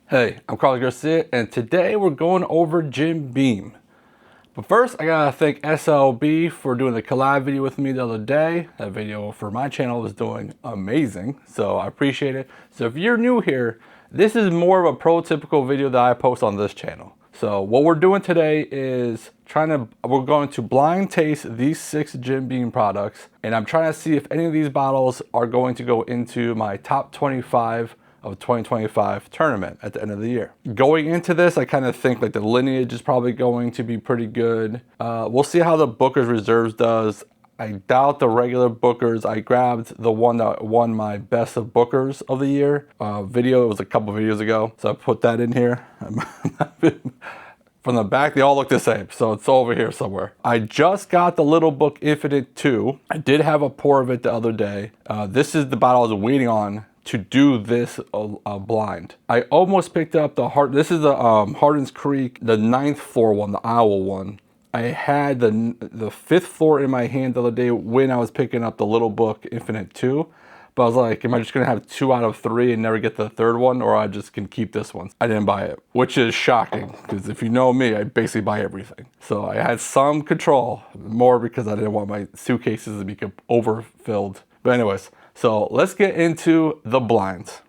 Hey, I'm Carlos Garcia, and today we're going over Jim Beam. But first, I gotta thank SLB for doing the collab video with me the other day. That video for my channel is doing amazing, so I appreciate it. So if you're new here, this is more of a prototypical video that I post on this channel. So what we're doing today is we're going to blind taste these 6 Jim Beam products, and I'm trying to see if any of these bottles are going to go into my top 25 of 2025 tournament at the end of the year. Going into this, I kind of think like the Lineage is probably going to be pretty good. We'll see how the Booker's Reserves does. I doubt the regular Bookers. I grabbed the one that won my best of Bookers of the year video. It was a couple videos ago, so I put that in here. From the back, they all look the same, so it's over here somewhere. I just got the Little Book Infinite 2. I did have a pour of it the other day. This is the bottle I was waiting on to do this blind. I almost picked up the this is the Hardin's Creek, the 9th floor one, the owl one. I had the 5th floor in my hand the other day when I was picking up the Little Book Infinite 2. But I was like, am I just gonna have 2 out of 3 and never get the 3rd one, or I just can keep this one? I didn't buy it, which is shocking, because if you know me, I basically buy everything. So I had some control, more because I didn't want my suitcases to be overfilled. But anyways, so let's get into the blinds.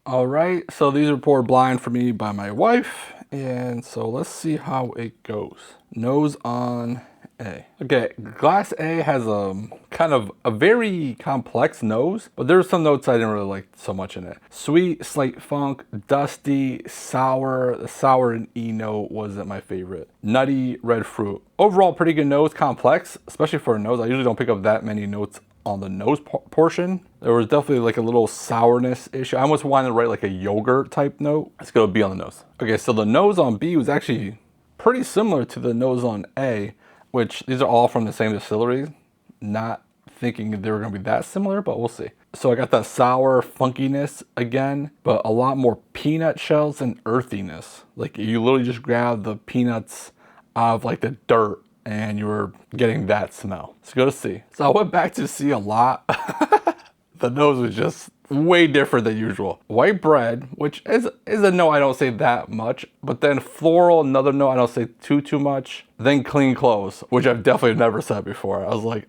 All right, so these are poured blind for me by my wife. And so let's see how it goes. Nose on A. Okay, glass A has a kind of a very complex nose, but there's some notes I didn't really like so much in it. Sweet, slight funk, dusty, sour. The sour and E note wasn't my favorite. Nutty, red fruit. Overall, pretty good nose, complex, especially for a nose. I usually don't pick up that many notes on the nose portion. There was definitely like a little sourness issue. I almost wanted to write like a yogurt type note. It's gonna be on the nose. Okay, so the nose on B was actually pretty similar to the nose on A, which these are all from the same distillery. Not thinking they were gonna be that similar, but we'll see. So I got that sour funkiness again, but a lot more peanut shells and earthiness. Like you literally just grab the peanuts out of like the dirt and you were getting that smell. Let's go to C. So I went back to C a lot. The nose was just way different than usual. White bread, which is a note I don't say that much, but then floral, another note I don't say too much. Then clean clothes, which I've definitely never said before. I was like,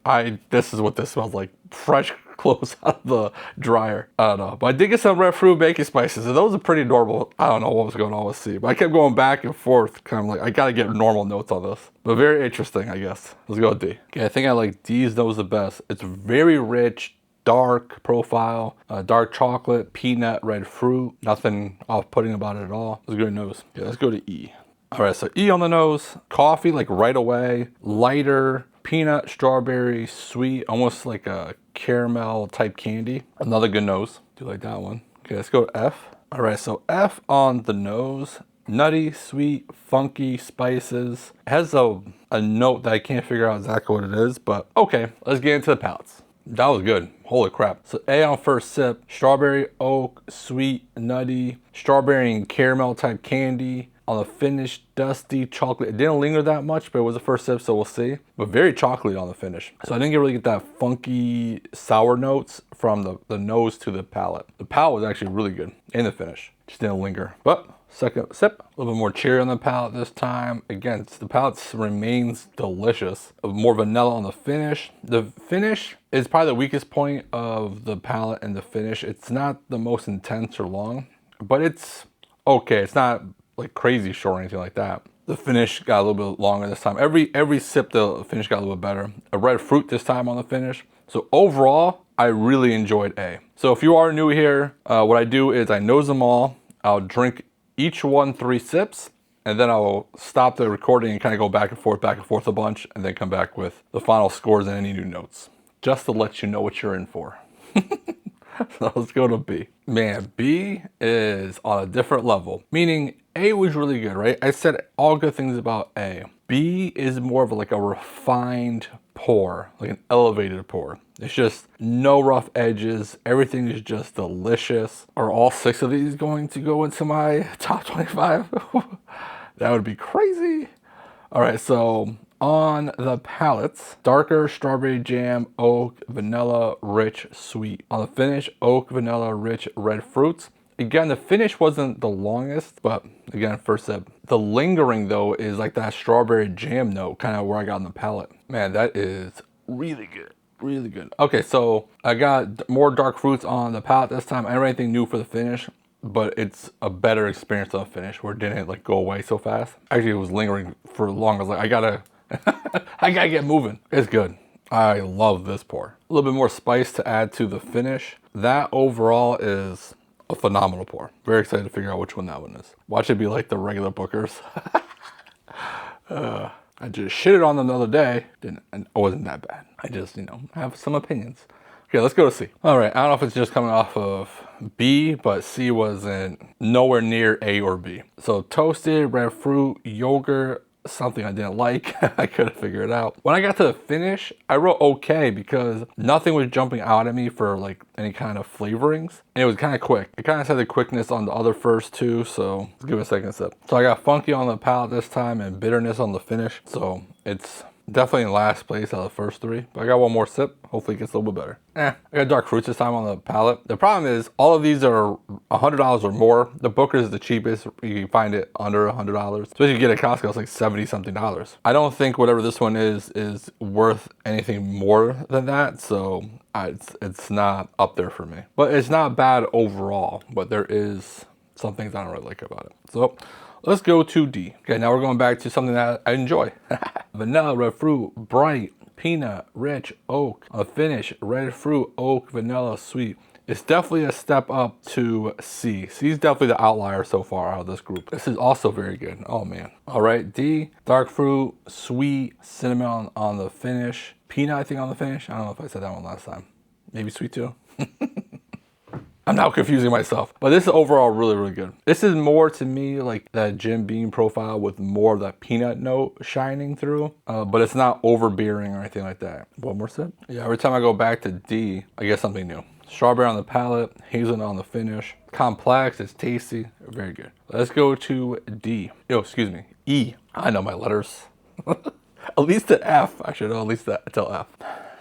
this is what this smells like. Fresh clothes out of the dryer. I don't know. But I did get some red fruit baking spices, and those are pretty normal. I don't know what was going on with C, but I kept going back and forth, kind of like, I gotta get normal notes on this. But very interesting, I guess. Let's go with D. Okay, I think I like D's nose the best. It's very rich, dark profile, dark chocolate, peanut, red fruit. Nothing off-putting about it at all. It's a good nose. Okay, let's go to E. All right, so E on the nose. Coffee, like right away. Lighter, peanut, strawberry, sweet, almost like a caramel type candy. Another good nose. Do like that one. Okay, let's go to F. All right, so F on the nose. Nutty, sweet, funky spices. It has a note that I can't figure out exactly what it is, but okay, let's get into the palates. That was good. Holy crap. So A on first sip, strawberry, oak, sweet, nutty, strawberry and caramel type candy. On the finish, dusty, chocolate. It didn't linger that much, but it was the first sip, so we'll see. But very chocolatey on the finish. So I didn't really get that funky sour notes from the nose to the palate. The palate was actually really good in the finish. Just didn't linger. But second sip, a little bit more cherry on the palate this time. Again, the palate remains delicious. More vanilla on the finish. The finish is probably the weakest point of the palate and the finish. It's not the most intense or long, but it's okay. It's not like crazy short or anything like that. The finish got a little bit longer this time. Every sip, the finish got a little bit better. A red fruit this time on the finish. So overall, I really enjoyed A. So if you are new here, what I do is I nose them all. I'll drink each one 3 sips, and then I'll stop the recording and kind of go back and forth a bunch, and then come back with the final scores and any new notes, just to let you know what you're in for. So let's go to B. Man, B is on a different level, meaning A was really good, right? I said all good things about A. B is more of like a refined pour, like an elevated pour. It's just no rough edges. Everything is just delicious. Are all 6 of these going to go into my top 25? That would be crazy. All right, so On the palates, darker strawberry jam, oak, vanilla, rich, sweet. On the finish, oak, vanilla, rich, red fruits. Again, the finish wasn't the longest, but again, first sip. The lingering though is like that strawberry jam note, kind of where I got on the palate. Man, that is really good. Really good. Okay, so I got more dark fruits on the palate this time. I don't have anything new for the finish, but it's a better experience on the finish where it didn't like go away so fast. Actually, it was lingering for long. I was like, I gotta get moving. It's good. I love this pour. A little bit more spice to add to the finish. That overall is a phenomenal pour. Very excited to figure out which one that one is. Watch it be like the regular Bookers. I just shitted on them the other day. And it wasn't that bad. I just, have some opinions. Okay, let's go to C. All right, I don't know if it's just coming off of B, but C wasn't nowhere near A or B. So toasted, red fruit, yogurt, something I didn't like. I couldn't figure it out. When I got to the finish, I wrote okay because nothing was jumping out at me for like any kind of flavorings. And it was kind of quick. It kind of had the quickness on the other first two, so let's give it a second sip. So I got funky on the palate this time and bitterness on the finish. So it's definitely in last place out of the first three, but I got one more sip. Hopefully it gets a little bit better. I got dark fruits this time on the palate. The problem is all of these are $100 or more. The Booker's is the cheapest. You can find it under $100. Especially if you get at Costco, it's like 70 something dollars. I don't think whatever this one is worth anything more than that. So it's not up there for me, but it's not bad overall, but there is some things I don't really like about it. So let's go to D. Okay, now we're going back to something that I enjoy. Vanilla, red fruit, bright, peanut, rich, oak. A finish, red fruit, oak, vanilla, sweet. It's definitely a step up to C. C is definitely the outlier so far out of this group. This is also very good. Oh man. All right, D, dark fruit, sweet, cinnamon on the finish. Peanut, I think, on the finish. I don't know if I said that one last time. Maybe sweet too. I'm now confusing myself, but this is overall really, really good. This is more to me like that Jim Beam profile with more of that peanut note shining through, but it's not overbearing or anything like that. One more sip. Yeah, every time I go back to D, I get something new. Strawberry on the palate, hazelnut on the finish. Complex, it's tasty, very good. Let's go to D. Oh, excuse me, E. I know my letters. At least the F. I should know at least that till F.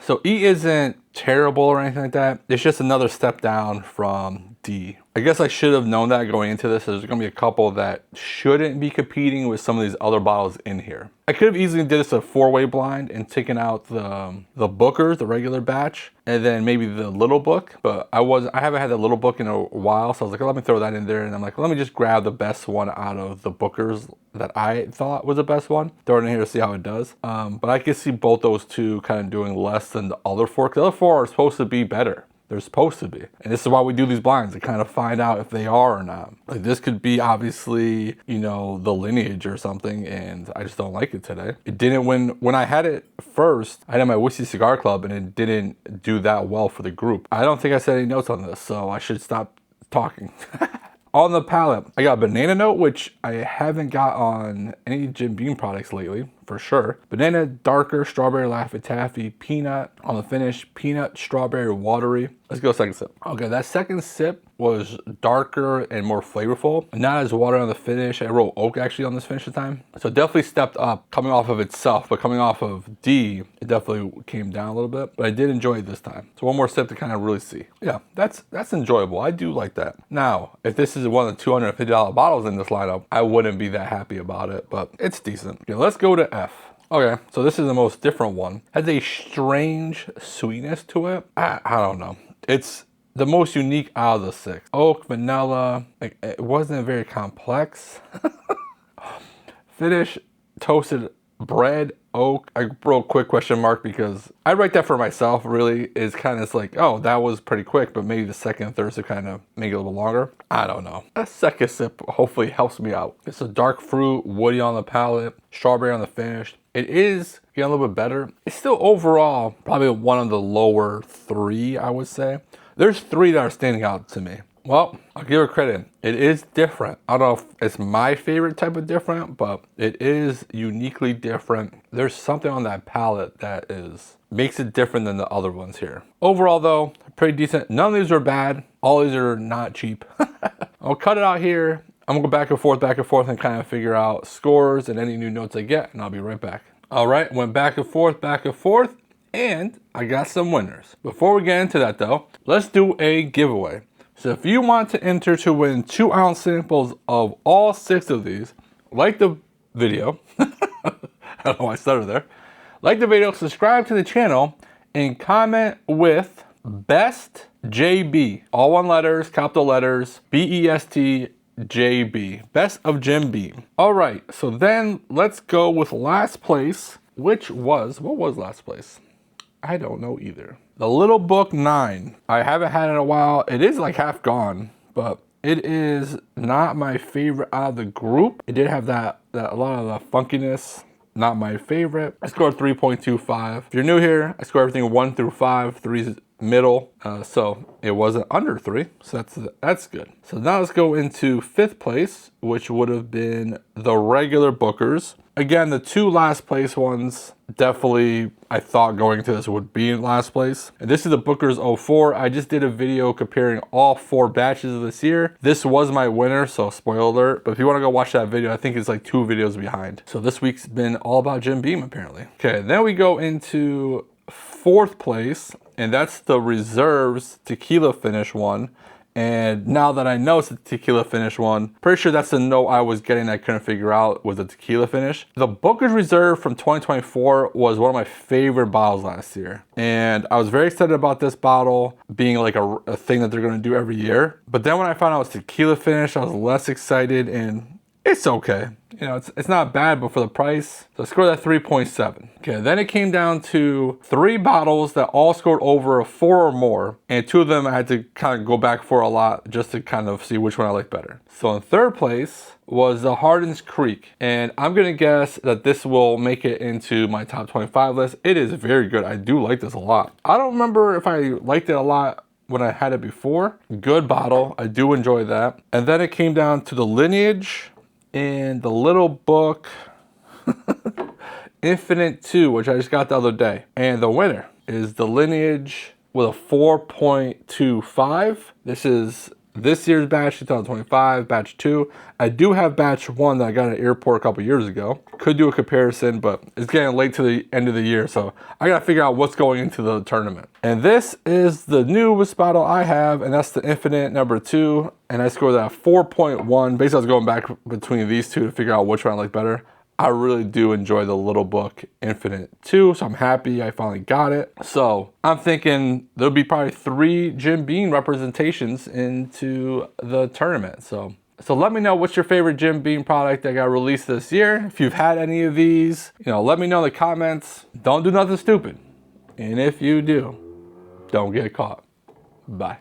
So E isn't terrible or anything like that. It's just another step down from D. I guess I should have known that going into this. There's gonna be a couple that shouldn't be competing with some of these other bottles in here. I could have easily did this a 4-way blind and taken out the Bookers, the regular batch, and then maybe the little book, but I haven't had the little book in a while, so I was like, let me throw that in there, and I'm like, let me just grab the best one out of the Bookers that I thought was the best one, throw it in here to see how it does. But I can see both those two kind of doing less than the other four, because the other four are supposed to be better. They're supposed to be. And this is why we do these blinds, to kind of find out if they are or not. Like this could be obviously, the Lineage or something, and I just don't like it today. It didn't when I had it first, I had my Whiskey Cigar Club and it didn't do that well for the group. I don't think I said any notes on this, so I should stop talking. On the palate, I got a banana note, which I haven't got on any Jim Beam products lately, for sure. Banana, darker, strawberry, Laffy Taffy, peanut. On the finish, peanut, strawberry, watery. Let's go second sip. Okay, that second sip was darker and more flavorful. Not as watery on the finish. I wrote oak actually on this finish this time. So it definitely stepped up coming off of itself, but coming off of D, it definitely came down a little bit. But I did enjoy it this time. So one more sip to kind of really see. Yeah, that's enjoyable. I do like that. Now, if this is one of the $250 bottles in this lineup, I wouldn't be that happy about it, but it's decent. Okay, let's go to F. Okay, so this is the most different one. Has a strange sweetness to it. I don't know. It's the most unique out of the 6. Oak, vanilla, like it wasn't very complex. Finish, toasted bread, oak. I wrote quick question mark because I write that for myself really is kind of like, oh, that was pretty quick, but maybe the second and third to kind of make it a little longer. I don't know. A second sip hopefully helps me out. It's a dark fruit, woody on the palate, strawberry on the finish. It is getting a little bit better. It's still overall probably one of the lower 3, I would say. There's 3 that are standing out to me. Well, I'll give her credit. It is different. I don't know if it's my favorite type of different, but it is uniquely different. There's something on that palate that makes it different than the other ones here. Overall though, pretty decent. None of these are bad. All these are not cheap. I'll cut it out here. I'm gonna go back and forth and kind of figure out scores and any new notes I get, and I'll be right back. All right, went back and forth, and I got some winners. Before we get into that though, let's do a giveaway. So if you want to enter to win 2-ounce samples of all 6 of these, like the video, I don't know why I stuttered there. Like the video, subscribe to the channel, and comment with best JB, all one letters, capital letters, BEST JB, best of Jim Beam. All right, so then let's go with last place, which was, what was last place? I don't know either. The Little Book 9. I haven't had it in a while. It is like half gone, but it is not my favorite out of the group. It did have that a lot of the funkiness. Not my favorite. I scored 3.25. If you're new here, I score everything 1 through 5. 3's middle, so it wasn't under 3, so that's good. So now let's go into 5th place, which would have been the regular Bookers. Again, the 2 last place ones, definitely I thought going into this would be in last place. And this is the Bookers 04. I just did a video comparing all 4 batches of this year. This was my winner, so spoiler alert. But if you want to go watch that video, I think it's like 2 videos behind. So this week's been all about Jim Beam apparently. Okay, then we go into 4th place, and that's the Reserves Tequila Finish one. And now that I know it's the Tequila Finish one, pretty sure that's the note I was getting that I couldn't figure out was the Tequila Finish. The Booker's Reserve from 2024 was one of my favorite bottles last year. And I was very excited about this bottle being like a thing that they're gonna do every year. But then when I found out it was Tequila Finish, I was less excited, and it's okay. You know, it's not bad, but for the price, so I scored that 3.7. Okay, then it came down to 3 bottles that all scored over a 4 or more, and 2 of them I had to kind of go back for a lot just to kind of see which one I like better. So in 3rd place was the Hardin's Creek, and I'm gonna guess that this will make it into my top 25 list. It is very good. I do like this a lot. I don't remember if I liked it a lot when I had it before. Good bottle, I do enjoy that. And then it came down to the Lineage and the Little Book Infinite 2, which I just got the other day. And the winner is the Lineage with a 4.25. This is this year's batch, 2025, batch 2. I do have batch 1 that I got at an airport a couple years ago. Could do a comparison, but it's getting late to the end of the year, so I gotta figure out what's going into the tournament. And this is the newest bottle I have, and that's the Infinite number 2, and I scored that 4.1. Basically, I was going back between these 2 to figure out which one I like better. I really do enjoy the Little Book Infinite 2, so I'm happy I finally got it. So I'm thinking there'll be probably 3 Jim Beam representations into the tournament. So let me know what's your favorite Jim Beam product that got released this year. If you've had any of these, you know, let me know in the comments. Don't do nothing stupid. And if you do, don't get caught. Bye.